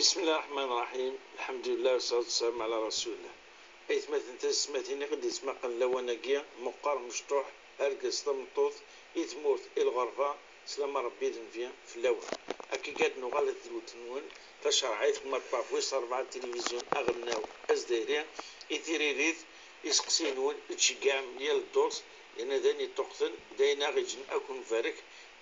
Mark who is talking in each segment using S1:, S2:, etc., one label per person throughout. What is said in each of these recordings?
S1: بسم الله الرحمن الرحيم. الحمد لله والصلاة والسلام على رسول الله. أيت مثلا تسمتيني قد يسمى قن لوناكيا مقار مشطوح أرقص طمطوط يتموت الغرفة سلام ربي دنفيا في اللون أكي قاد نغالة الوتنون تشرعيت مربع فويس 4 تلفزيون أغناو أزديريا إثيريريث يسقسينون تشقام ديال الدورس لأن داني تقتل داينا غيجن أكون فارك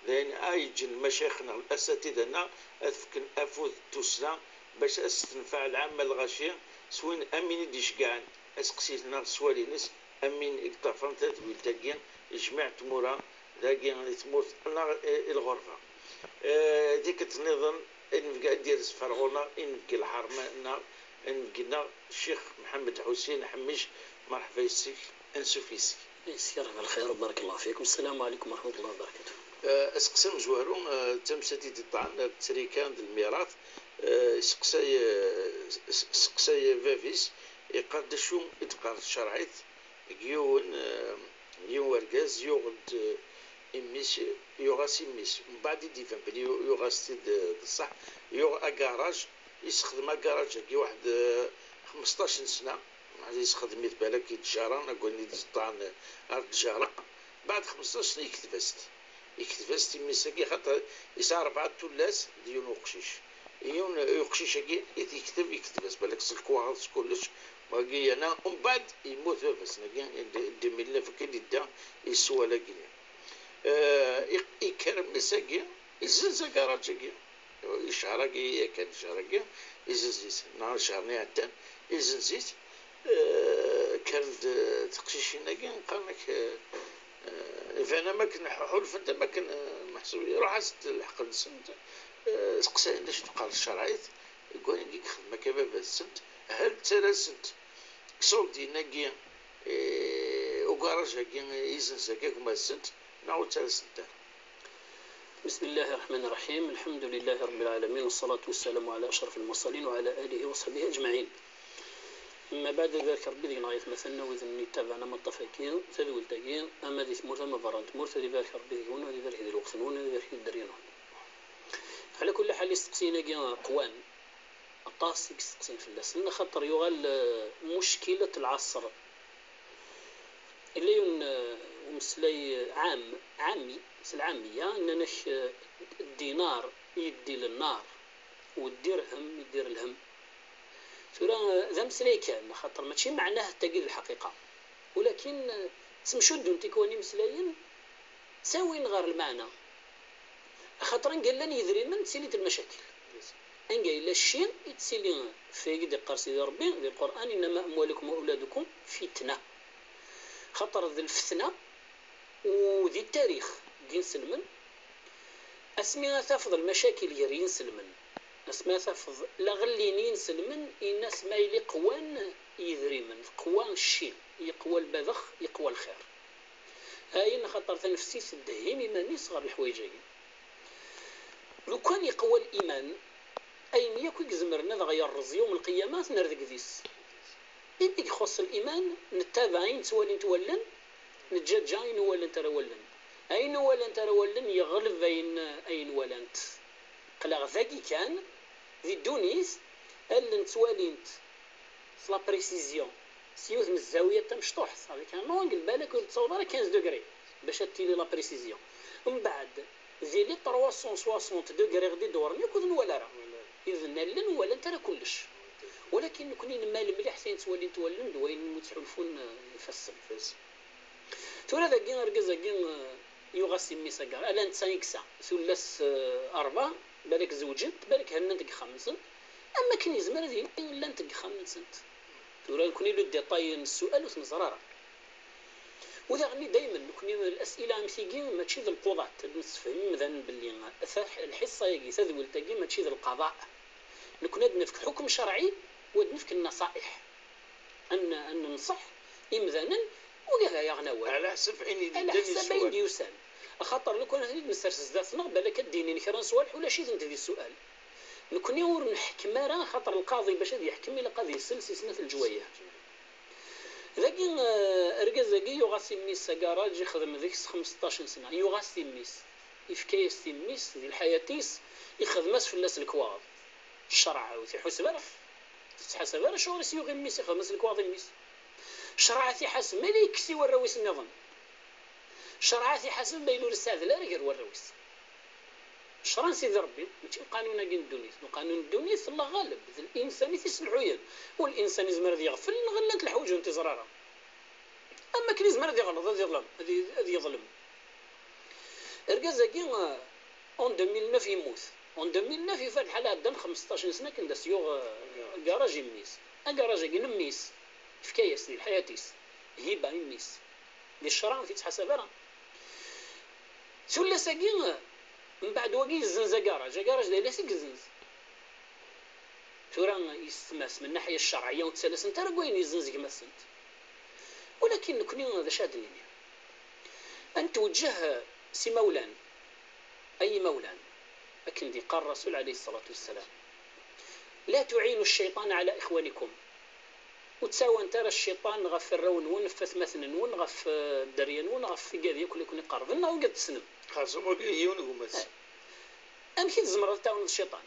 S1: لأن أيجن مشايخنا الأساتذة أفكن أفوذ تسلا باش أستنفع العامة الغاشية سوين أمين ديشقان أسقسيتنا سوالينس أمين إكتافان تدويل تاقيا جمعت مورا ذاقيا تموت الغرفة ديك تنظن إنفقا ديرس فرغونا إنفقا الحرمانا إنفقنا الشيخ محمد حسين حميش مرحبا يسيك أنسوفيسي
S2: يسير على الخير وبارك الله فيكم. السلام عليكم ورحمة الله وبركاته.
S1: اسقسم زوارون تمساتي الطعن تريكان الميراث سقساي فافيس يقدشو يتقار الشرعيت يون ورقاز يوغد إميس يوغاس إميس من بعد يديفن بلي يوغاس صح يوغ أكاراج يستخدم أكاراج كي واحد 15 سنة يستخدم يتبالك يتجارة نقول طعن التجارة بعد 15 سنة يكتفست يمسكي خاطر يسعى 4 تولاس ديون وقشيش يون وقشيش كي يكتفس بالك الكواغ كلش باقي انا ومن بعد يموت بس نقي دميلنا فكي دا يسوى لاكي يكرم مساكي يزنزا كراجكي يشعركي كان شعركي يزنزيت نهار شهرني عدان يزنزيت كانت تقشيشنا كي قالك فانا ما كن حلف انت ما كن محسوب روح الحق السنت سقسي علاش تقال الشرعيت يقول لك خدمه كباب السنت هل ترسنت صوت ديناكي وكراج كي يزنس هكاك ما السنت نعاود ترسنت.
S2: بسم الله الرحمن الرحيم. الحمد لله رب العالمين والصلاة والسلام على أشرف المرسلين وعلى آله وصحبه أجمعين. أما بعد ذلك ربي ذي نعيث مثلنا وذني تابعنا مطفاكين تذول تاقين أما ذي ثمورة ما فرانت مورة ذي ذلك ربي ذي هون وذي ذلك ذي الوقتنون وذي ذلك الدرينون. على كل حال يستقسينا كي قوان الطاس يستقسين في اللسن لأن خطر يغال مشكلة العصر اللي ومسلي عامي مثل عامية أننا الدينار يدي للنار والدرهم يدير الهم ترى ذا مسلي كان خاطر ماشي معناه تقيل الحقيقة ولكن تمشد انت كوني مسلاين ساوين غير المعنى خاطر قال لن يدري من تسيليت المشاكل ان قال الشيء يتسيلي في قد قرسي ربي في القرآن انما اموالكم واولادكم فتنة خاطر ذي الفتنة وذي التاريخ دين سلمن اسمي تفض المشاكل يرين سلمن اسماء تفض لغلينين سلمن الناس ما يلي قوان يذري من قوان الشين يقوى البذخ يقوى الخير هاي خاطر تنفسي الدهيم إيماني صغر الحوايجين لو كان يقوى الإيمان أين يكو يزمرنا غير الرزي يوم القيامات نرذق ذيس إن يخص الإيمان نتابعين سوالين تولن نتجاجين ولن ترولن أين ولن ترولن يغلب أين ولنت قلق ذاكي كان في دونيس اللي نتوالينت لا بريسيزيون سيوث من الزاويه تاع مشطوح صافي كان نونقل بالك تصور 15 دوغري باش تيلي لا بريسيزيون ومن بعد زي لي 360 دوغري غادي دورني كون ولا راه اذا لن ولا ترى كلش ولكن كونين مال مليح سين تولي تولن دوين متحلفون يفسر تورا ذا كين ركز كين يغسي ميساكار الان 5 ثلث 4 بالك زوجت بالك هننتك 5 اما كان يزمر هذه لا نتك 5 تورا كوني لو ديطاي السؤال وتنزرار وذا غني دائما كوني الاسئله مسيكين ماشي ذا القضاة نتفهم مثلا باللي الحصه يجي تذول تاكي ماشي ذا القضاء نكون نفك حكم شرعي ونفك النصائح ان ننصح امذانا وكذا يا غناوه
S1: على حسب
S2: على حسب اين يسال خاطر لو كان هذيك نسترسل ذاتنا بالك ديني نكرا صوالح ولا شي انت في السؤال نكون يور نحكم راه خاطر القاضي باش يحكم الى قاضي يسلسل سنه الجويه ذاك ركز يغاسي ميس كراج يخدم ذيك 15 سنه يغاسي ميس يفكايس ميس ديال الحياتيس يخدمس في الناس الكواض الشرع وتحسب تحسب شغل سيوغي ميس خمس الكواضي ميس شرعتي حسب مليك سي والرويس النظام شرعتي حسب ما يلور السعد لا غير والرويس شران سيدي ربي ماشي القانون كاين الدنيا القانون الدنيا الله غالب الانسان تيسلحويا والانسان يزمر يغفل غلات الحوايج وانت زراره اما كان يزمر يغلط هذا يظلم هذا يظلم اركازاكي اون 2009 يموت اون 2009 يفات الحاله هدا 15 سنه كان دا سيوغ كراج يميس كراج كاين ميس في كياس ديال حياتيس هبه يميس ديال الشرع تيتحسب راه سولا ساكين من بعد واقي الزنزه كراج داير سيك الزنز تورا يستماس من الناحيه الشرعيه وتسلس انت راه كاين يزنز كما سنت ولكن كوني هذا شادني ان توجه سي مولان اي مولان لكن دي قال الرسول عليه الصلاه والسلام لا تعينوا الشيطان على اخوانكم وتساوى انت الشيطان غف الرون ونفث مثلا ونغف الدريان ونغف في قاذي يكون يقرب لنا وقد تسنم
S1: خاصهم يون ومس
S2: امشي تزمر تاون الشيطان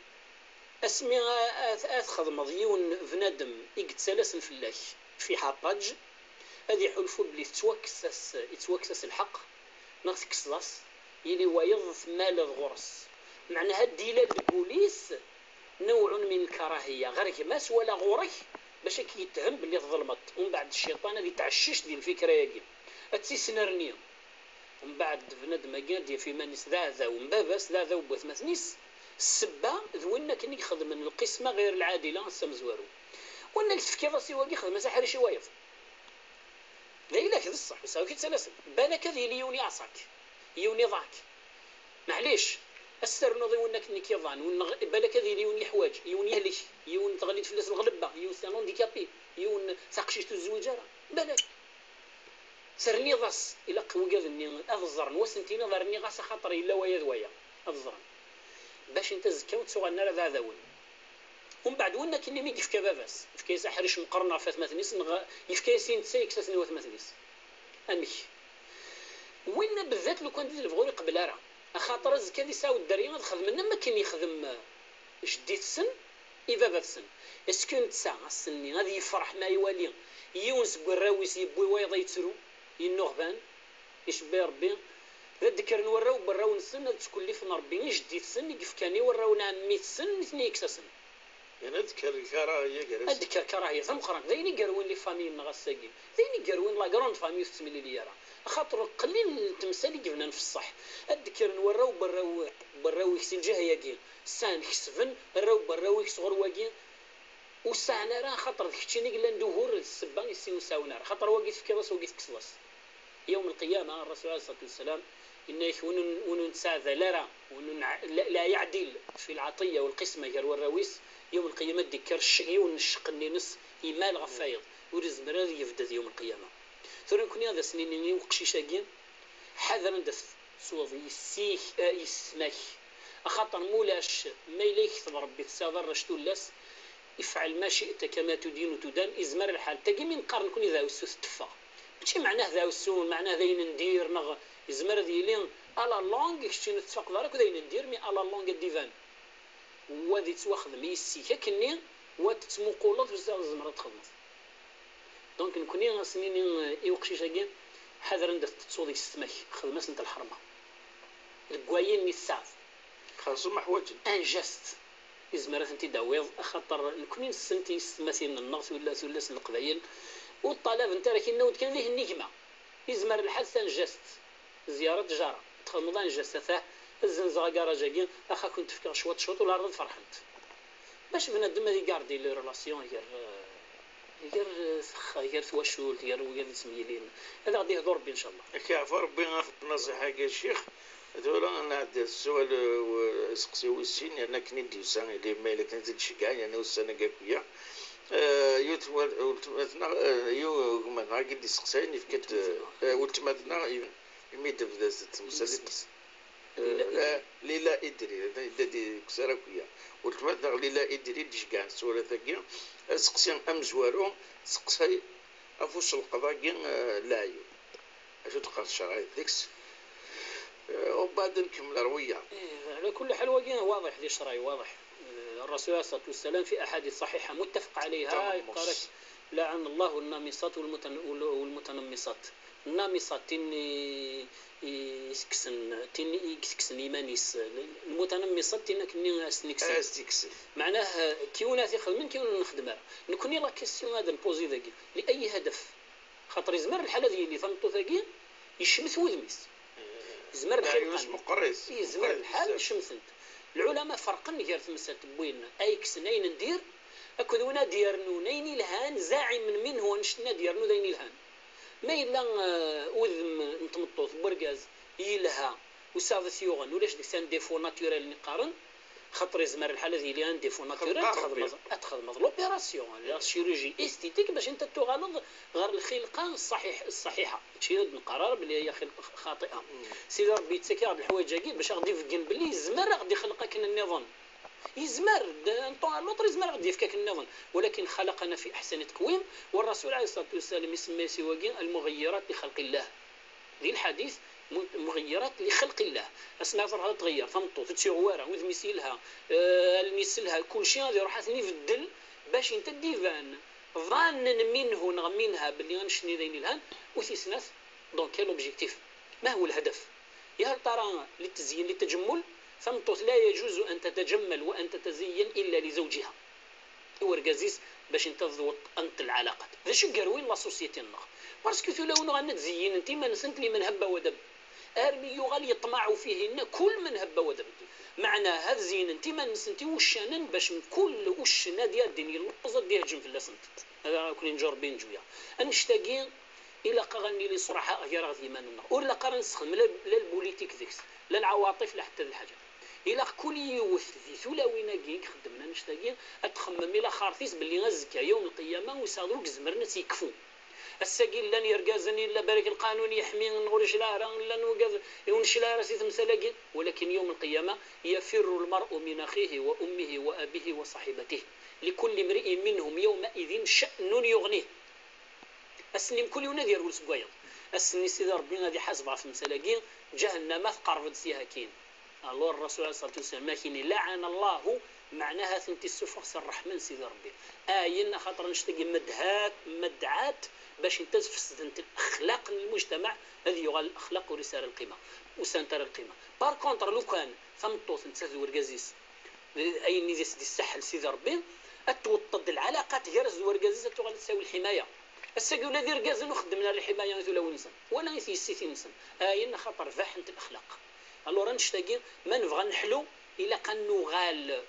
S2: اسمي اخذ مضيون بنادم يقتسلس الفلاش في حاباج هذه حلفوا بلي يتوكسس الحق ناقص كسلاس يلي ويضف مال الغرس معنى هاد البوليس نوع من الكراهيه غير كماس ولا غورك باش كيتهم باللي ظلمت ومن بعد الشيطان اللي تعشش ديال الفكره ياكي اتسنرني ومن بعد بنادم قاد في مانيس ذا ومبابس ذا وبوث مثنيس السبه ذونا كان يخدم من القسمه غير العادله السمزوارو وانا التفكير راسي واقي خدمه ساحر شي وايض لا كذا الصح بس كي تسلسل بالك هذه ليوني عصاك يوني ضاك معليش السر نوضي ونك نيكيضان بالك هذه ليوني حواج يوني ليش يون تغليت فلوس الغلبه يون سانون ديكابي يون ساقشيتو الزوجاره بالك سرني ضاس الى قوقذني افزرن وسنتينا ضرني غاس خاطر الا ويا ذويا افزرن باش انت زكا وتسوغ النار ذا ذاون ومن بعد ونا كني مي يفكا باباس يفكا ساحرش مقرنا فات مثنيس يفكا سين تسيك ساسني وات مثنيس امي وين بالذات لو كان دير الفغوري قبل راه خاطر زكا دي ساو الدريه تخدم لنا ما كان يخدم جديت السن بابا السن اسكو نتسا السني غادي يفرح ما يوالي يونس بالراويس يبوي ويض يتسرو ينوغبان يشبي ربي ذكر نوراو براو السن تكون لي في ربي جديت السن يفكاني وراونا 100 سن اثنين يكسسن
S1: يعني اذكر كراهيه جالس
S2: اذكر كراهيه ثمخرا ذيني قروين لي فامي نغساكي ذيني قروين لا غراند فامي تسمي لي راه خاطر قليل التمثال جبنا نفصح اذكر نوراو براو يكسي الجهه ياكين سان كسفن راو براو يكسغر واكين وسانا راه خاطر داكشي قال ندوهور السبا يسيو ساونا خاطر واقيت في كراس واقيت كسلاس يوم القيامه الرسول عليه الصلاه والسلام إن يكون وننساذ لرا لا يعدل في العطية والقسمة غير والرويس يوم القيامة ديكر الشقي ونشق النص يمال غفايض ورز مراد يفدد يوم القيامة ثورا نكون هذا سنيني وقشيشاكين حذرا دف صوفي يسيك يسمك أخاطر مولاش ما إليك ربي تساذر رشتو اللاس افعل ما شئت كما تدين وتدان إزمر الحال تجي من قرن نكون ذا وسوس تفا ماشي معناه ذا وسون معناه ذين ندير نغ يزمر ديالين على لونغ كشتي نتفق دارك ودين ندير مي على لونغ ديفان وذي تواخذ ميسي كني وتتمقولات بزاف الزمره تخدم دونك نكوني سنين يوقشيشاكين حذر ندير تصودي السماك خدمه سنت الحرمه الكوايين نيساف
S1: خاصو محواج
S2: ان جاست يزمرات انت داويض خاطر نكوني نسنتي السماسين النغس ولا سن القبايل والطلب انت راه كينوض كان ليه النجمه يزمر الحسن جاست زياره جاره دخل رمضان جاست الزنزه كراجاكين اخا كنت فكر شوط ولا رد فرحت باش بنادم هذه كاردي لي ريلاسيون غير توشول غير سميلين هذا غادي يهضر ربي ان شاء الله
S1: كيعرف ربي غناخذ نصيحه يا الشيخ دولا انا هذا السؤال سقسيو السين انا كني ندير سان اللي ما الا كنت تشكا يعني والسنه كاكويا يوتماتنا يو ما قد سقساني فكت ولتماتنا يميد في ذا المسلسل ليلا ادري دادي كسراكويا ولتماتنا ليلا ادري ديشكا السؤال ثاكيا سقسي امزوارو سقسي افوس القضاء لايو اشو تقرا الشرعي ديكس وبعد نكمل رويه
S2: على كل حال واقع واضح دي الشرعي واضح الرسول عليه الصلاة والسلام في أحاديث صحيحة متفق عليها يقول لعن الله النامصات والمتنمصات. النامصات يسكسن إيمانيس، المتنمصات كني أستكسن معناه كيوناتي خدمن كيون نخدمها نكوني لا كيسيون هذا نبوزي ذاكي لأي هدف، خاطر يزمر الحالة ديالي ثمطو ذاكي يشمس وذميس يزمر الخلق يزمر الحال يشمسنت. العلماء فرقا غير مسألة بوين أي كسنين ندير أكد ونا ديرنو نيني الهان زاعم منه ونشنا ديرنو ديني الهان ما إلا وذم نتمطوط برقاز يلها وساض ثيوغن ولاش ديك سان ديفو ناتوريل نقارن خاطر يزمر الحاله ديالي ان ديفو ناتوريل تخدم لوبيراسيون لا شيروجي استيتيك باش انت تغلظ غير الخلقه الصحيحه شي نقرر بلي هي خلقه خاطئه سيدي ربي يتسكي هاد الحوايج كاع باش غادي يفكن بلي يزمر غادي يخلقك النظام يزمر نطون لوطر يزمر غادي يفكك النظام ولكن خلقنا في احسن تقويم والرسول عليه الصلاه والسلام يسمى سواقين المغيرات لخلق الله ذي الحديث مغيرات لخلق الله اسمها فرها تغير فمطو تتشغوارا وذميسيلها الميسلها كل شيء غادي يروح يبدل باش انت ديفان ظان منه نغمينها باللي غنشني ذين الهان وتيسناس دونك كان لوبجيكتيف ما هو الهدف يا ترى للتزيين للتجمل فمطو لا يجوز ان تتجمل وان تتزين الا لزوجها ورقازيس باش انت تضوط انت العلاقات ذا شو قروين لا سوسيتي النخ باسكو ثلاون غنتزين انت ما نسنت لي من هبه ودب ارمي يغال يطمع فيهن كل من هبه ودب معنى هذا زين انت ما نسنتي وشانن باش من كل وش نادي الدنيا اللوزه ديال جنب لا سنت هذا كل نجربين جويا انشتاقين الى قغني لي صراحه غير غادي يماننا ولا قرن نسخدم لا البوليتيك ذيك لا العواطف لا حتى الحاجه الى كل يوث في ثلاوينا كي خدمنا نشتاقين اتخمم الى خارطيس باللي غزكا يوم القيامه ويصادوك زمرنا تيكفو الساقين لن يرقازني الا بارك القانون يحمي نغرش لا لا نوقف يونش لا راسي تمسلاقين ولكن يوم القيامه يفر المرء من اخيه وامه وابيه وصاحبته لكل امرئ منهم يومئذ شأن يغنيه السنين كل يوم ندير ولسقايا السنين سيدي ربي غادي حاسبها في مسلاقين جهنم قربت سيها كين الله الرسول عليه الصلاه والسلام ماكين لعن الله معناها ثنتي السفخ الرحمن سيدي ربي آينا خاطر نشتاق مدعات باش انت تفسد انت الاخلاق المجتمع هذه يغال الاخلاق ورساله القيمه وسنتر القيمه بار كونتر لو كان فمطوط انت ورقازيس اي نيزيس دي السحل سيدي ربي اتوطد العلاقات غير ورقازيس تغال تساوي الحمايه الساقول هذه رقازن وخدمنا الحمايه ولا ونسن ولا يسيتي نسن آينا خاطر فاحنت الاخلاق الو نشتاقين ما نبغى نحلو الا كان غال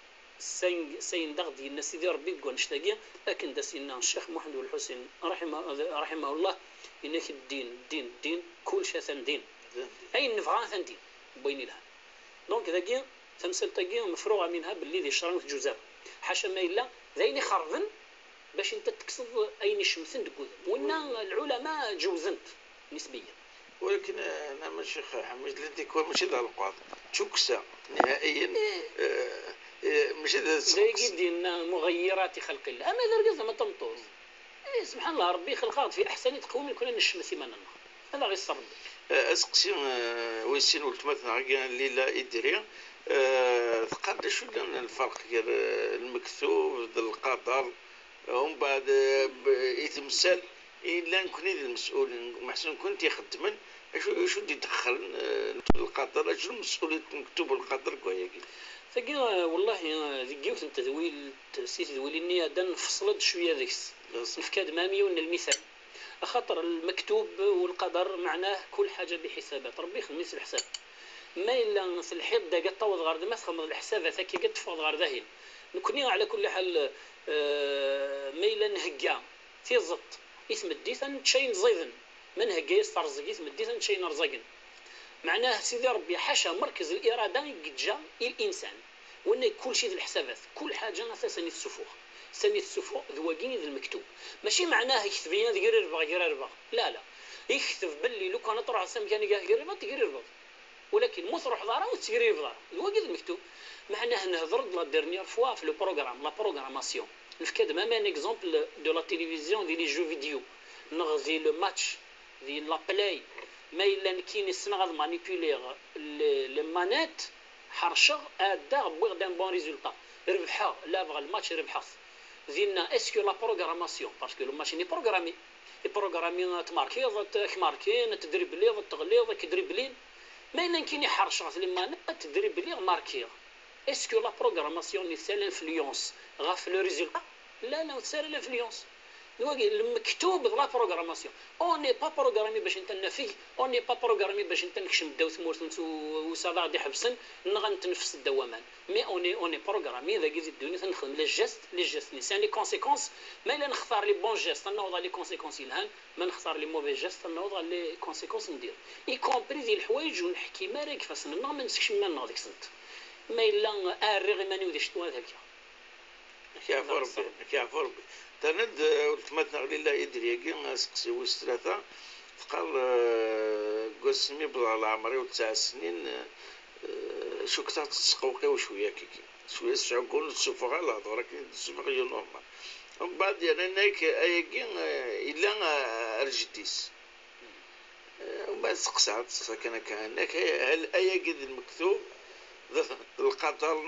S2: سين دغ ديالنا سيدي ربي كون نشتاقين لكن داسينا الشيخ محمد الحسين رحمه الله انك الدين كل شيء دين اي نبغى ثندين بين لها دونك ذاكي تمثل تاكي مفروغه منها باللي ذي شرنت جزاء حاشا ما الا ذيني خرفن باش انت تكسب اين شمسن تقول ونا العلماء جوزنت نسبيا
S1: ولكن انا ماشي حمد لديك ماشي لا القاضي تشكسا نهائيا ماشي
S2: زي ديالنا مغيرات خلق الله اما اذا رقصنا ما تمطوز سبحان الله ربي خلقات في احسن تقويم كنا نشمس يمنا هذا غير الصبر
S1: اسقسي ويسين ولت مثلا اللي لا يدري تقدر شو الفرق بين المكتوب القدر ومن بعد يتمثل الا نكون المسؤول محسن كنت يخدمن شو يدخل القدر اش المسؤوليه مكتوب القدر كوياكي
S2: فكي والله ذيكيوت انت ذويل تسيت ذويل اني هذا نفصل شويه ذيكس نفكاد مامي ون المثال خاطر المكتوب والقدر معناه كل حاجه بحسابات ربي يخمس الحساب ما الا في الحيط دا قطوض غير ما تخمم الحسابات هكا قد غير ذاهين نكوني على كل حال ما الا نهكا تيزط اسم الديثن شيء زيدن من هكا يسترزق اسم الديثن شيء نرزقن معناه سيدي ربي حاشا مركز الاراده يجا الانسان وان كل شيء في الحسابات كل حاجه اساسا السفوح سميت السفوح ذواقين المكتوب ماشي معناه يكتب لنا غير ربع لا يكتب باللي لو كان طرح سم كان غير ربع ولكن مو تروح ضاره وتجري في ضاره ذواقين المكتوب معناه نهضر لا ديرنيير فوا في لو بروغرام لا بروغراماسيون نفكد مام ان اكزومبل دو لا تيليفزيون دي لي جو فيديو نغزي لو ماتش دي لا بلاي ما الا كاين السنغال مانيبيولير لي مانيت حرشغ ادا بوغ دان بون ريزولطا ربحها لا بغى الماتش ربحها زينا اسكو لا بروغراماسيون باسكو لو ماشي ني بروغرامي بروغرامي تماركي تماركين تدريبلي تغليظ كدريبلين ما يمكن يحرش لما تدريبلي ماركي اسكو لا بروغراماسيون ني سال انفلونس غاف لو ريزولتا لا سال انفلونس المكتوب لا بروغراماسيون اوني با بروغرامي باش انت نفي اوني با بروغرامي باش انت نكشم داو ثمورت وصافا غادي يحبسن غنتنفس الدوامان مي اوني بروغرامي اذا جيت الدنيا تنخدم لي جيست نسان لي كونسيكونس ما الا نختار لي بون جيست نوض لي كونسيكونس يلهان ما نختار لي موفي جيست نوض لي كونسيكونس ندير اي كومبري ديال الحوايج ونحكي ما راك كيفاش ما نسكش ما نوض ديك السنت ما الا ارغي ما نوديش تو هذاك
S1: كيعفو ربي تند ولتمات نغلي لا يدري كي سقسي ويس ثلاثة تقال قسمي بضع العمري وتسع سنين شو كنت تسقوقي وشويه كيكي شويه سعقول تشوفوا غير الهضره ولكن تسمع غير نورمال ومن بعد يعني انك اياكي الا رجديس وما سقسات كان هل اياكي المكتوب القدر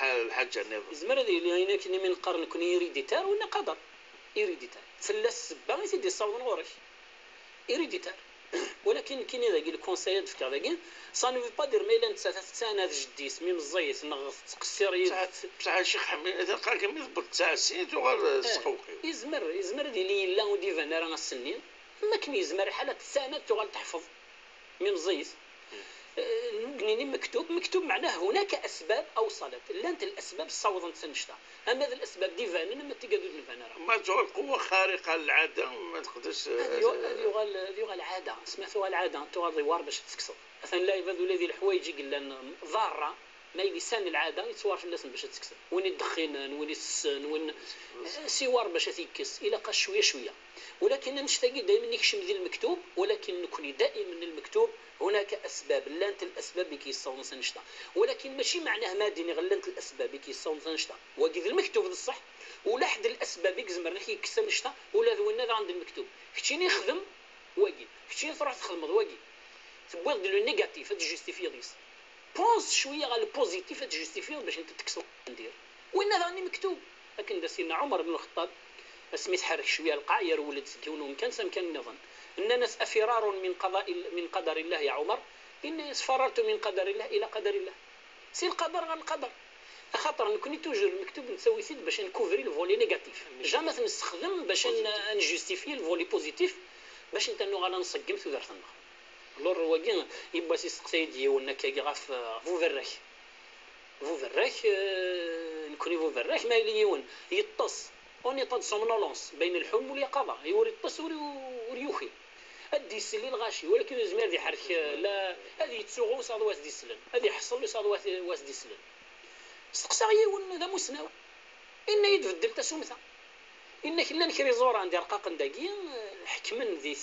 S1: الحاجه نظام
S2: زمر هذه اللي هنا كني من قرن كوني يريديتار ولا قدر يريديتار فلاس السبا يسيدي الصوت غورك يريديتار ولكن كاين هذاك الكونسايات في كذا سا نو با دير ميلان سنه جديس ميم الزيت نغ تقصير
S1: بصح الشيخ حميد اذا قال كم يضبط 9 سنين غير سقوقي
S2: يزمر دي لا ودي فانا راه السنين ما كان يزمر حالات السنه تغال تحفظ ميم الزيت نقنيني مكتوب معناه هناك اسباب اوصلت لانت الاسباب صوضا سنشتا اما هذه الاسباب ديفان ما تقدر نفانا
S1: ما تقول قوه خارقه للعاده ما تقدرش
S2: هذه العاده سمعتوها العاده تغادي وار باش تكسر مثلا لا يبدو الذي الحوايج قال ضاره ما لسان العاده يتصور في اللسان باش تكسر وين يدخن وين يسن وين سوار باش تيكس الى قا شويه ولكن نشتاق دائما نكشم ذي المكتوب ولكن نكون دائما المكتوب هناك اسباب لانت الاسباب كي يصون سنشتا ولكن ماشي معناه مادي غلنت الاسباب كي يصون سنشتا وكذا المكتوب الصح ولا حد الاسباب يزمر نحكي كسر نشتا ولا ذو هذا عند المكتوب كنتي نخدم واجي كنتي تروح تخدم واجي تبغي دير لو نيجاتيف تجوستيفي ديس بونس شويه على البوزيتيف تجوستيفي باش انت تكسر ندير وين هذا راني مكتوب لكن دا سيدنا عمر بن الخطاب سميت حرك شويه القاع ولد كونهم كان النظام ان الناس افرار من قدر الله يا عمر ان فررت من قدر الله الى قدر الله سي القدر غير القدر خاطر نكوني توجور المكتوب نسوي سيد باش نكوفري الفولي نيجاتيف جامي نستخدم باش نجوستيفي الفولي بوزيتيف باش انت نو غالا نصقم في درت النهار لور واكين يبغى يسقسي ديالنا كي غاف فو فراك نكوني فو فراك ما يليون يطص اوني طاد سومنولونس بين الحلم واليقظه يوري الطس وريوخي ادي السلي الغاشي ولكن الزمير دي حرك لا هذه تسوغو صاد واس دي سلن هذه حصل له صاد واس دي سلن سقسا يون ذا مسناو ان يتبدل تسومثا انك لا نكري زور عندي رقاق داكي حكمن ذي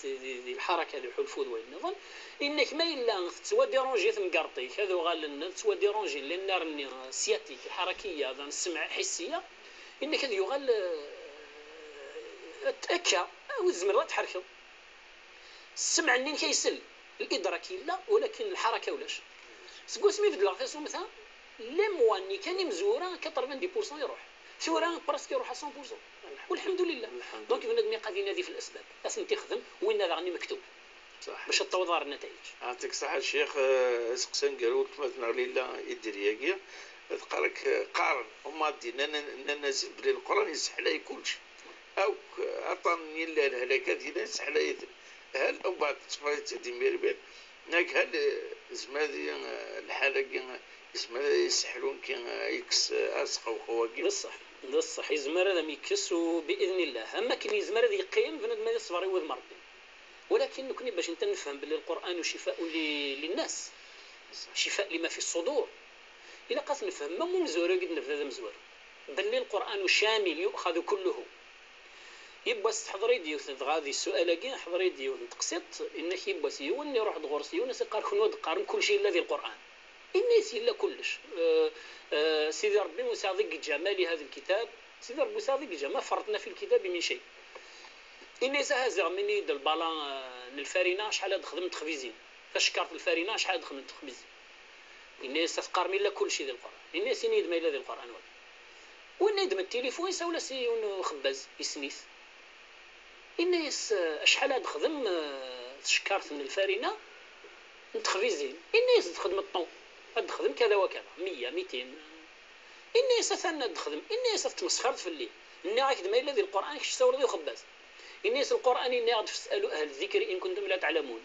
S2: الحركه ذي الحلفوذ والنظام انك ما الا تسوا ديرونجي ثمقرطي هذا غال تسوا ديرونجي للنار السياتيك الحركيه هذا السمع الحسيه انك هذا يغال تاكا والزمر تحركه السمع اللي كيسل الادراكي لا ولكن الحركه ولاش سكو سمي في دلاغ مثلا لي مواني كان مزوره 90% يروح ثورة براسك يروح 100% والحمد لله دونك بنادم قاعدين ينادي في الاسباب لازم تخدم وين هذا راني مكتوب صح باش تطور النتائج
S1: يعطيك الصحه الشيخ سقسان قالوا كما نغلي لا ادرياكيا تقالك قارن وما دينا ننزل بلي القران يسحل لي كلشي او عطاني الهلاكات هنا يسحل لي هل او بعد تفايت ديمير بين ناك هل زمادي الحاله زمادي يسحلون كي يكس اسقو خواكي
S2: بصح يزمر هذا ميكس باذن الله اما كاين يزمر هذا يقيم بنادم يصبر يوذ مرضي ولكن نكوني باش انت نفهم بلي القران شفاء للناس شفاء لما في الصدور الا قاس نفهم ما مزور قد نفهم هذا مزور بل القرآن شامل يؤخذ كله يبقى تحضري ديو غادي السؤال كاع حضري ديو تقسط انك يبقى سيون يروح دغور سيون سيقار خنو دقارن كل شيء الذي القرآن الناس الا كلش سيدي ربي مساضق جمال هذا الكتاب سيدي ربي مساضق جمال ما فرطنا في الكتاب من شيء الناس هازغ مني د البالان الفارينه شحال خدمت خبيزين فاش كارت الفارينه شحال خدمت خبيزين الناس تقارمي لا كل شيء ذي القرآن الناس ينيد ما إلا ذي القرآن وين يدم التليفون يساولا سي خباز يسنيس الناس شحال هاد خدم شكارت من الفارنة نتخفيزين الناس تخدم الطون تخدم كذا وكذا 100 200 الناس ثنا تخدم الناس تمسخرت في الليل إني راك ما إلا ذي القرآن كش تساور ذي خباز الناس القرآن إني غاد تسألوا أهل الذكر إن كنتم لا تعلمون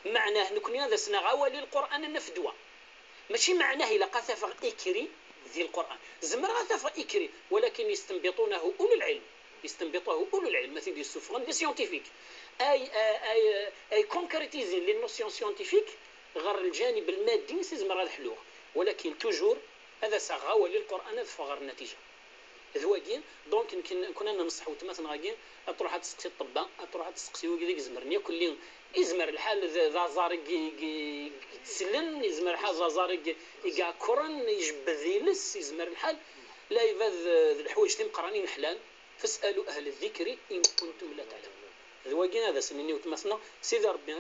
S2: معناه نكون هذا سنا غاولي القرآن نفدوا ماشي معناه إلا قاثف إكري ذي القرآن زمر قاثف إكري ولكن يستنبطونه أولو العلم يستنبطه أولو العلم مثل دي سوفرون لي سيونتيفيك أي كونكريتيزي لي نوسيون سيونتيفيك غير الجانب المادي زمر هذا حلوه ولكن توجور هذا سغاولي القرآن فغير النتيجة ذواكين دونك يمكن كنا ننصحو مثلا غاكين تروح تسقسي الطباء تروح تسقسي وكذا زمرني كل يزمر الحال ذا زارق تسلن يزمر الحال ذا زارق يقع كورن يجبذيلس يزمر الحال لا يفاذ الحوايج تيم قرانين حلال فاسألوا أهل الذكر إن كنتم لا تعلمون ذواكين هذا سنيني وتمثلنا سيدي ربي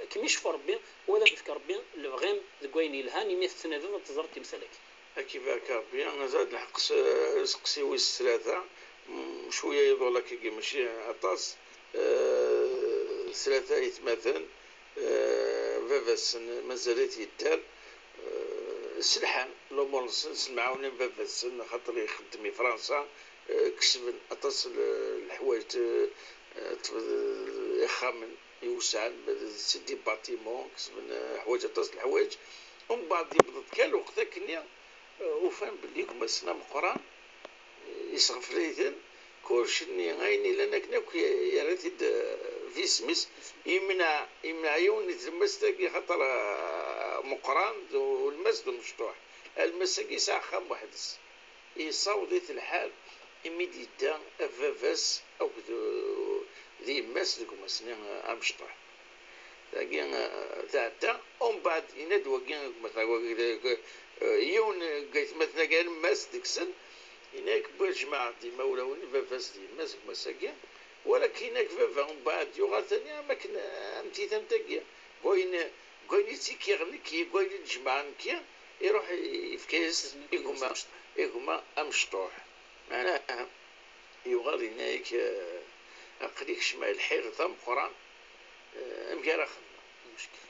S2: كميشف ربي ولا كيف ربي الفغيم ذكويني الهاني مثلنا ذا تزرت تمسلك
S1: كيفاك ربي أنا زاد نحق سقسي ويس ثلاثة شوية يضل كي ماشي عطاس ثلاثة يتمثل فافاس مازالت يدار سلحان الأمور نسمعوني فافاس خاطر يخدم في فرنسا كسب عطاس الحوايج يخمن يوسع سيدي باتيمون كسب حوايج عطاس الحوايج ومن بعد يبدأ كان وقتها كنيا وفهم بلي كما سنا من القرآن يصرف ليثن كلشي غايني لنا كنا يا ريت في سميس يمنع يوم يتمسك خاطر مقران والمسجد مفتوح المساكي ساعة خام وحدس يصاوب ذات الحال إميديتا أفافاس أو ذي مسجد كما سنا مفتوح لكن تاعتا ومن بعد يندوى مثلا يون قيت مثلا كان ماس ديكسن هناك بالجماعة دي مولاوني فافاس دي ماسك مساكين ولكن هناك فافا ومن بعد يغال ثاني ما كان امتي ثمتاكيا قوين يتيكي غنكي قوين الجماعة نكيا يروح يفكيس يقوم امشطوح معناها يغال هناك اقريك شمال الحير ثم قران مكان
S2: مشكل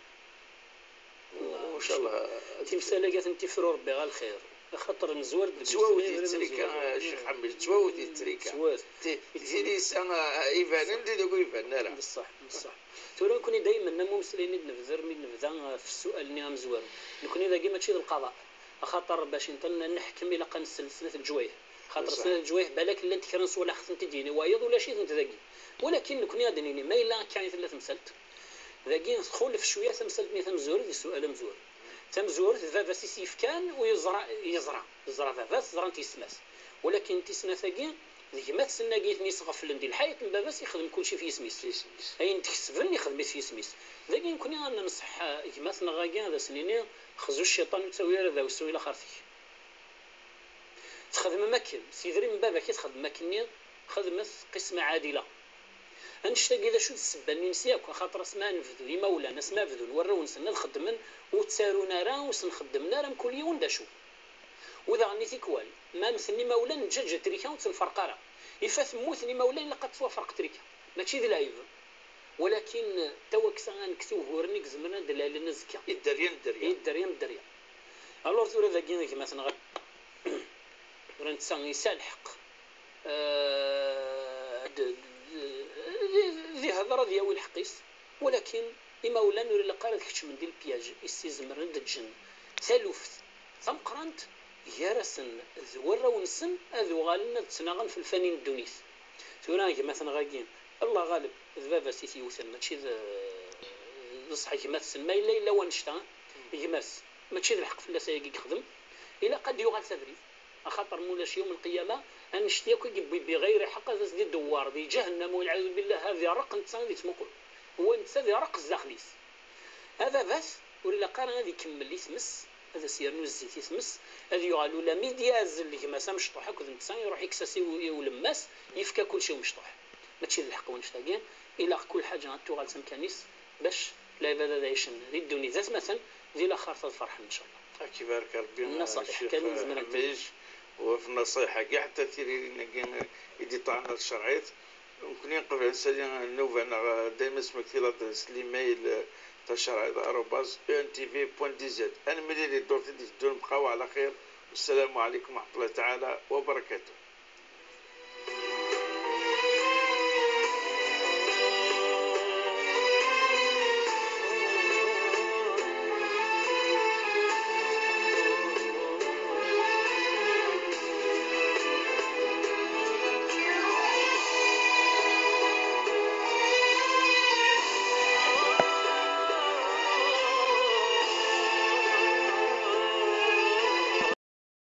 S1: وان شاء الله
S2: تمثال قالت انت في ربي غير الخير خاطر نزور
S1: تسواوتي التريكه الشيخ حمد تسواوتي التريكه تزيدي سنه ايفان ندير نقول ايفان لا
S2: بصح تورا نكوني دائما ممثلين نبذر في السؤال اللي مزوار نكوني اذا كيما تشي القضاء خاطر باش نحكم الى قنسل سنه الجويه خاطر سنه الجويه بالك لا تكرنس ولا خصني تديني وايض ولا شي تذاكي ولكن نكوني ادنيني ما الا كان ثلاث مسلت ذاكين خولف شويه تمثلت مي تمزور دي سؤال مزور تمزور فافاس يسيف كان ويزرع فافاس زرع تيسماس ولكن تيسنا ثاقين ذيك ما تسنى قيت نيصغف لندي الحياة من باباس يخدم كل شيء في سميس اي نتكسبن يخدم في سميس ذاكين كوني انا نصح كيما غاكين هذا سنيني خزو الشيطان وتسوي هذا وسوي لا خارتي تخدم ماكن سيدري من بابا كي تخدم ماكني خدمت قسمه عادله نشتاق إذا شو السبة نسياك خاطر اسمها نفذو يما ولا نسمع نفذو نورو نسنا نخدمن وتسارونا راه وسنخدمنا راه كل يوم داشو وإذا غني تيكوال ما مثلني مولا نجاج تريكا وتنفرق راه يفات موثني مولا إلا قد توافرق تريكا ماشي ذي لايف ولكن توك سان كتوه ورنيك زمنا دلال نزكا الدريان الور تقول إذا كاين كيما مثلا ورنتسان يسالحق ذي هضره ديال الحقيس ولكن إما ولا نوري لقارة كتش من ديال البياج يستيزمر ند الجن ثالوفت ثم قرانت يارسن زورا ونسن اذو غالنا تسناغن في الفنين الدونيس تورانك مثلا غاكين الله غالب ذبابا سيتي وثن ماشي نصحي كما تسن ما الا ونشتا يماس ماشي الحق في اللاسا يخدم الا قد يغال تدريب خاطر مولاش يوم القيامه انشتيكو بغير حق دي الدوار دي جهنم والعياذ بالله هذه رق انسان اللي تمقل هو انت ذي رق الزاخليس هذا بس ولا قارن هذه يكمل لي تمس هذا سيرنو الزيت يتمس هذا يقالوا لا ميدياز اللي كما مشطوح هكذا انسان يروح يكساسي ولماس يفكا كل شيء مشطوح ماشي الحق ونشتاقين الى كل حاجه غتو غالسم كنيس باش لا يبدا دايشن الدنيا ذات مثلا ذي الاخر تفرح ان شاء الله
S1: كيف بارك ربي
S2: النصائح
S1: الشيخ
S2: كان زمرت
S1: حميج. وفي النصيحة كاع حتى تيري يدي طعنا الشرعيت ممكن ينقف الانسان النوفا. انا دائما سمعت الايميل تاع الشرعيط @untv.dz. انا ملي دورتي دون بقاو على خير، والسلام عليكم ورحمة الله تعالى وبركاته.